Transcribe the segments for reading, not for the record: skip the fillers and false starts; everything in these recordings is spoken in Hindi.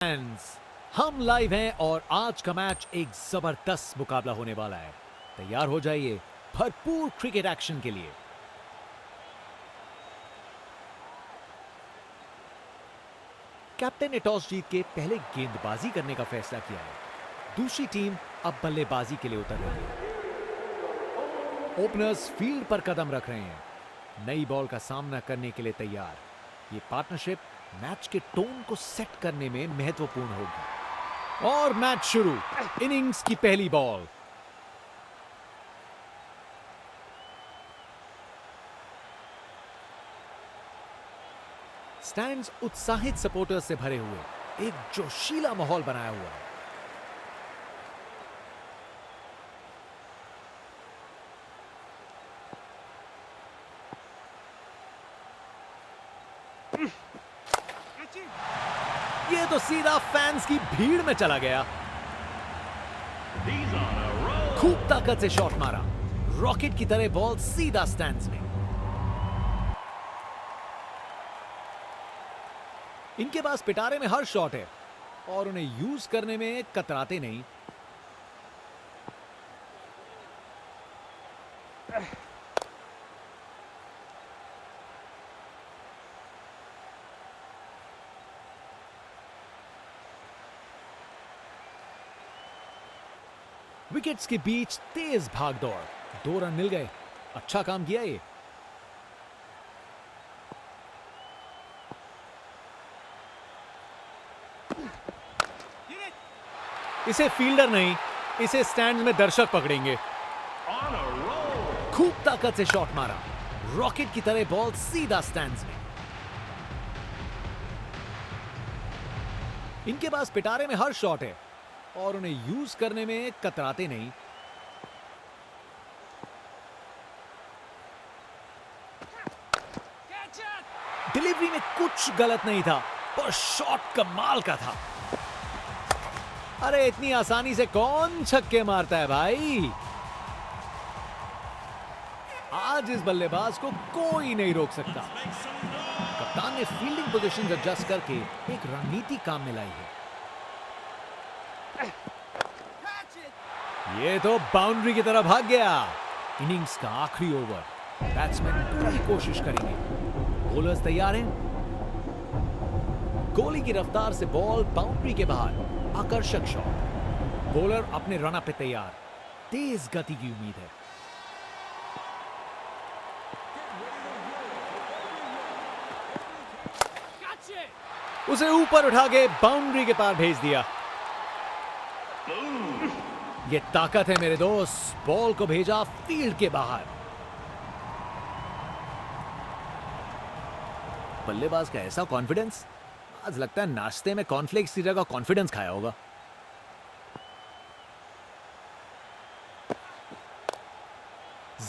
फैंस, हम लाइव हैं और आज का मैच एक जबरदस्त मुकाबला होने वाला है। तैयार हो जाइए भरपूर क्रिकेट एक्शन के लिए। कैप्टन ने टॉस जीत के पहले गेंदबाजी करने का फैसला किया है। दूसरी टीम अब बल्लेबाजी के लिए उतर रही है। ओपनर्स फील्ड पर कदम रख रहे हैं, नई बॉल का सामना करने के लिए तैयार। ये पार्टनरशिप मैच के टोन को सेट करने में महत्वपूर्ण होगी। और मैच शुरू। इनिंग्स की पहली बॉल। स्टैंड्स उत्साहित सपोर्टर्स से भरे हुए एक जोशीला माहौल बनाया हुआ है। ये तो सीधा फैंस की भीड़ में चला गया। खूब ताकत से शॉट मारा, रॉकेट की तरह बॉल सीधा स्टैंड्स में। इनके पास पिटारे में हर शॉट है और उन्हें यूज करने में कतराते नहीं। विकेट्स के बीच तेज भागदौड़, 2 रन मिल गए। अच्छा काम किया ये। इसे फील्डर नहीं, इसे स्टैंड में दर्शक पकड़ेंगे। खूब ताकत से शॉट मारा, रॉकेट की तरह बॉल सीधा स्टैंड्स में। इनके पास पिटारे में हर शॉट है और उन्हें यूज करने में कतराते नहीं। डिलीवरी में कुछ गलत नहीं था, पर शॉट कमाल का था। अरे इतनी आसानी से कौन छक्के मारता है भाई। आज इस बल्लेबाज को कोई नहीं रोक सकता। कप्तान ने फील्डिंग पोजीशन एडजस्ट करके एक रणनीति काम में लाई है। ये तो बाउंड्री की तरफ भाग गया। इनिंग्स का आखिरी ओवर। बैट्समैन पूरी कोशिश करेंगे। बॉलर्स तैयार हैं। गोली की रफ्तार से बॉल बाउंड्री के बाहर। आकर्षक शॉट। बॉलर अपने रन पे तैयार। तेज गति की उम्मीद है। उसे ऊपर उठा के बाउंड्री के पार भेज दिया। ये ताकत है मेरे दोस्त। बॉल को भेजा फील्ड के बाहर। बल्लेबाज का ऐसा कॉन्फिडेंस, आज लगता है नाश्ते में कॉर्नफ्लेक्स की जगह कॉन्फिडेंस खाया होगा।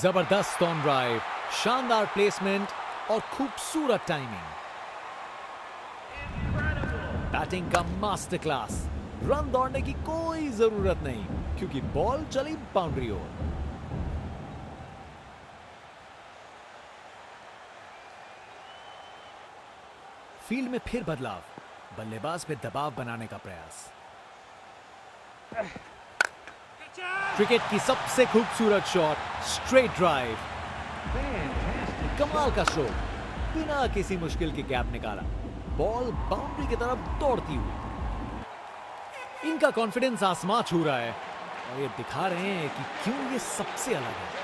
जबरदस्त ऑन ड्राइव, शानदार प्लेसमेंट और खूबसूरत टाइमिंग। बैटिंग का मास्टर क्लास। रन दौड़ने की कोई जरूरत नहीं क्योंकि बॉल चली बाउंड्री ओर। फील्ड में फिर बदलाव, बल्लेबाज पे दबाव बनाने का प्रयास। क्रिकेट की सबसे खूबसूरत शॉट, स्ट्रेट ड्राइव। कमाल का स्ट्रोक, बिना किसी मुश्किल के गैप निकाला। बॉल बाउंड्री की तरफ दौड़ती हुई। इनका कॉन्फिडेंस आसमां छू रहा है और ये दिखा रहे हैं कि क्यों ये सबसे अलग है।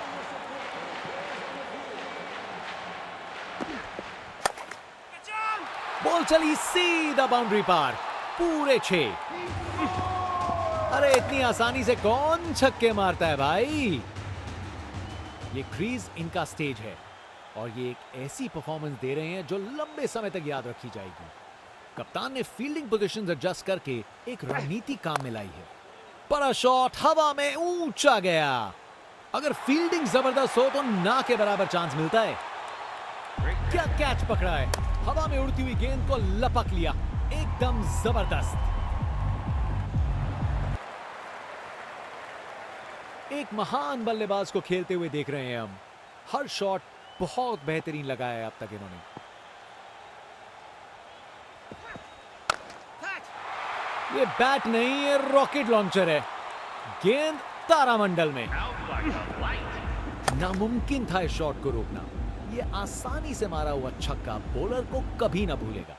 बॉल चली सीधा बाउंड्री पार, पूरे 6। अरे इतनी आसानी से कौन छक्के मारता है भाई। ये क्रीज इनका स्टेज है और ये एक ऐसी परफॉर्मेंस दे रहे हैं जो लंबे समय तक याद रखी जाएगी। कप्तान ने फील्डिंग पोजीशंस एडजस्ट करके एक रणनीति काम में लाई है। बड़ा शॉट हवा में ऊंचा गया। अगर फील्डिंग जबरदस्त हो तो ना के बराबर चांस मिलता है। क्या कैच पकड़ा है। हवा में उड़ती हुई गेंद को लपक लिया। एकदम जबरदस्त। एक महान बल्लेबाज को खेलते हुए देख रहे हैं हम। हर शॉट बहुत बेहतरीन लगाया है अब तक इन्होंने। ये बैट नहीं, ये रॉकेट लॉन्चर है। गेंद तारामंडल में। नामुमकिन था इस शॉट को रोकना। ये आसानी से मारा हुआ छक्का बॉलर को कभी ना भूलेगा।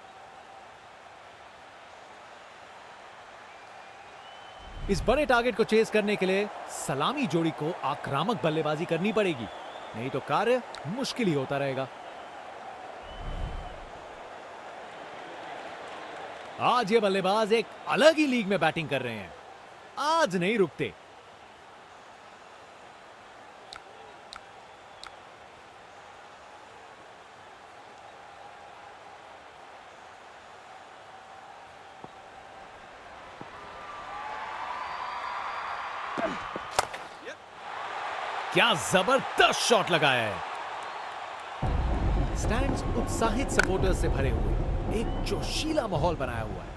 इस बड़े टारगेट को चेस करने के लिए सलामी जोड़ी को आक्रामक बल्लेबाजी करनी पड़ेगी, नहीं तो कार्य मुश्किल ही होता रहेगा। आज ये बल्लेबाज एक अलग ही लीग में बैटिंग कर रहे हैं। आज नहीं रुकते। क्या जबरदस्त शॉट लगाया है। स्टैंड्स उत्साहित सपोर्टर्स से भरे हुए, एक जोशीला माहौल बनाया हुआ है।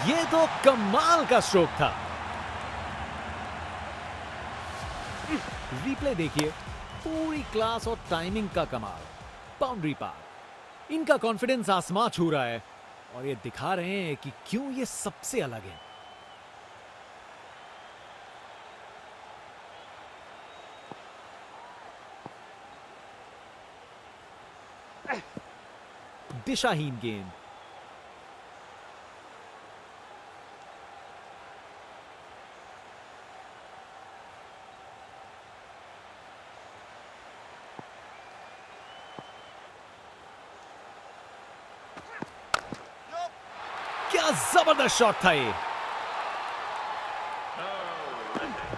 ये तो कमाल का स्ट्रोक था। रिप्ले देखिए, पूरी क्लास और टाइमिंग का कमाल। बाउंड्री पार। इनका कॉन्फिडेंस आसमां छू रहा है और ये दिखा रहे हैं कि क्यों ये सबसे अलग है। दिशाहीन गेंद। क्या जबरदस्त शॉट था ये।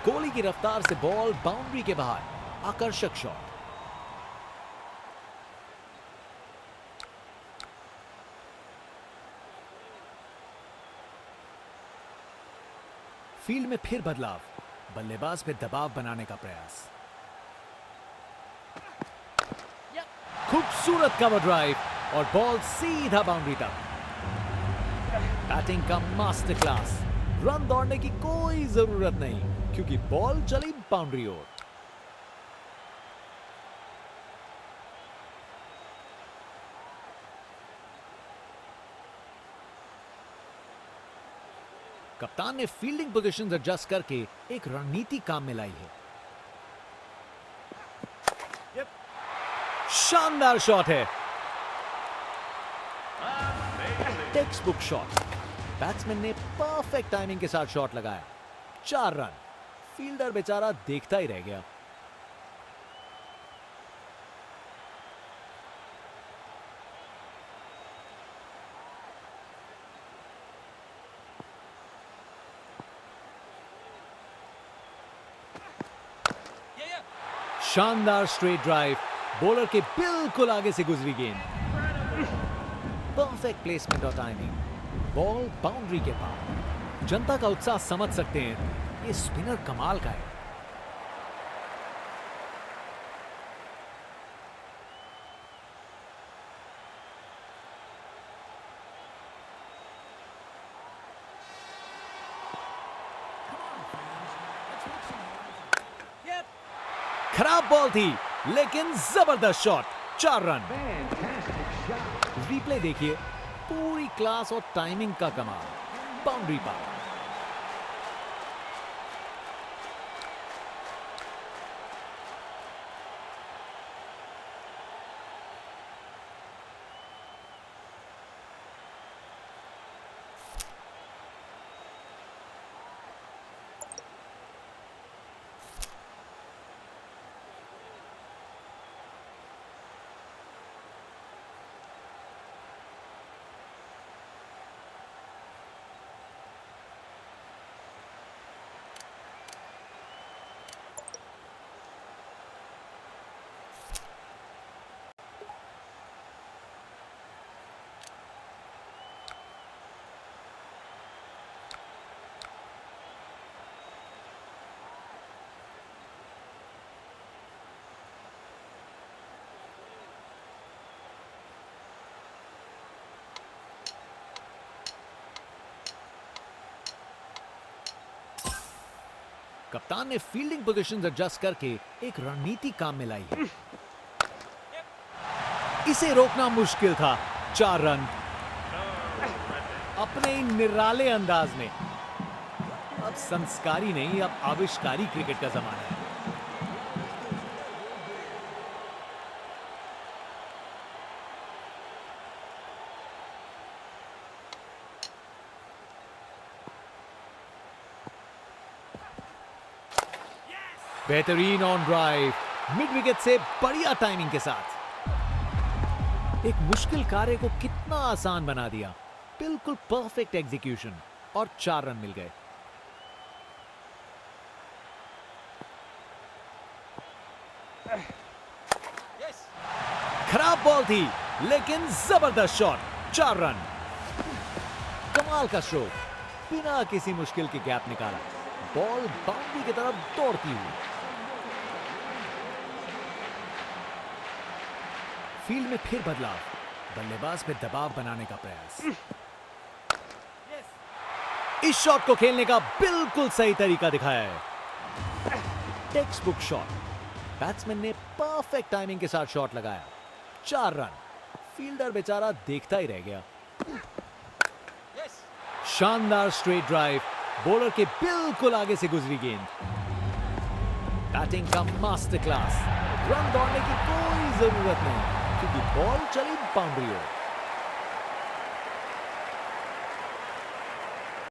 गोली की रफ्तार से बॉल बाउंड्री के बाहर। आकर्षक शॉट। फील्ड में फिर बदलाव। बल्लेबाज पे दबाव बनाने का प्रयास। खूबसूरत कवर ड्राइव और बॉल सीधा बाउंड्री तक। बैटिंग का मास्टर क्लास। रन दौड़ने की कोई जरूरत नहीं क्योंकि बॉल चली बाउंड्री ओर। कप्तान ने फील्डिंग पोजीशंस एडजस्ट करके एक रणनीति काम में लाई है। शानदार शॉट है। Text book shot. बैट्समैन ने परफेक्ट टाइमिंग के साथ शॉट लगाया। 4 रन। फील्डर बेचारा देखता ही रह गया। शानदार स्ट्रेट ड्राइव। बॉलर के बिल्कुल आगे से गुजरी गेंद। परफेक्ट प्लेसमेंट और टाइमिंग। बॉल बाउंड्री के पार। जनता का उत्साह समझ सकते हैं। ये स्पिनर कमाल का है। खराब बॉल थी लेकिन जबरदस्त शॉट। 4 रन। रिप्ले देखिए, पूरी क्लास और टाइमिंग का कमाल। बाउंड्री पार। कप्तान ने फील्डिंग पोजीशंस एडजस्ट करके एक रणनीति काम में लाई है। इसे रोकना मुश्किल था। 4 रन अपने निराले अंदाज में। अब संस्कारी नहीं, अब आविष्कारी क्रिकेट का जमाना है। बेहतरीन ऑन ड्राइव, मिड विकेट से बढ़िया टाइमिंग के साथ एक मुश्किल कार्य को कितना आसान बना दिया। बिल्कुल परफेक्ट एग्जीक्यूशन और 4 रन मिल गए। खराब बॉल थी लेकिन जबरदस्त शॉट। 4 रन, कमाल का स्ट्रोक, बिना किसी मुश्किल के गैप निकाला। बॉल बाउंड्री की तरफ दौड़ती हुई। फील्ड में फिर बदलाव, बल्लेबाज पे दबाव बनाने का प्रयास। इस शॉट को खेलने का बिल्कुल सही तरीका दिखाया है। Text book shot. बैट्समैन ने परफेक्ट टाइमिंग के साथ शॉट लगाया। 4 रन। फील्डर बेचारा देखता ही रह गया। शानदार स्ट्रेट ड्राइव, बॉलर के बिल्कुल आगे से गुजरी गेंद। बैटिंग का मास्टर क्लास। रन दौड़ने की कोई जरूरत नहीं क्योंकि बॉल चली बाउंड्री ओर।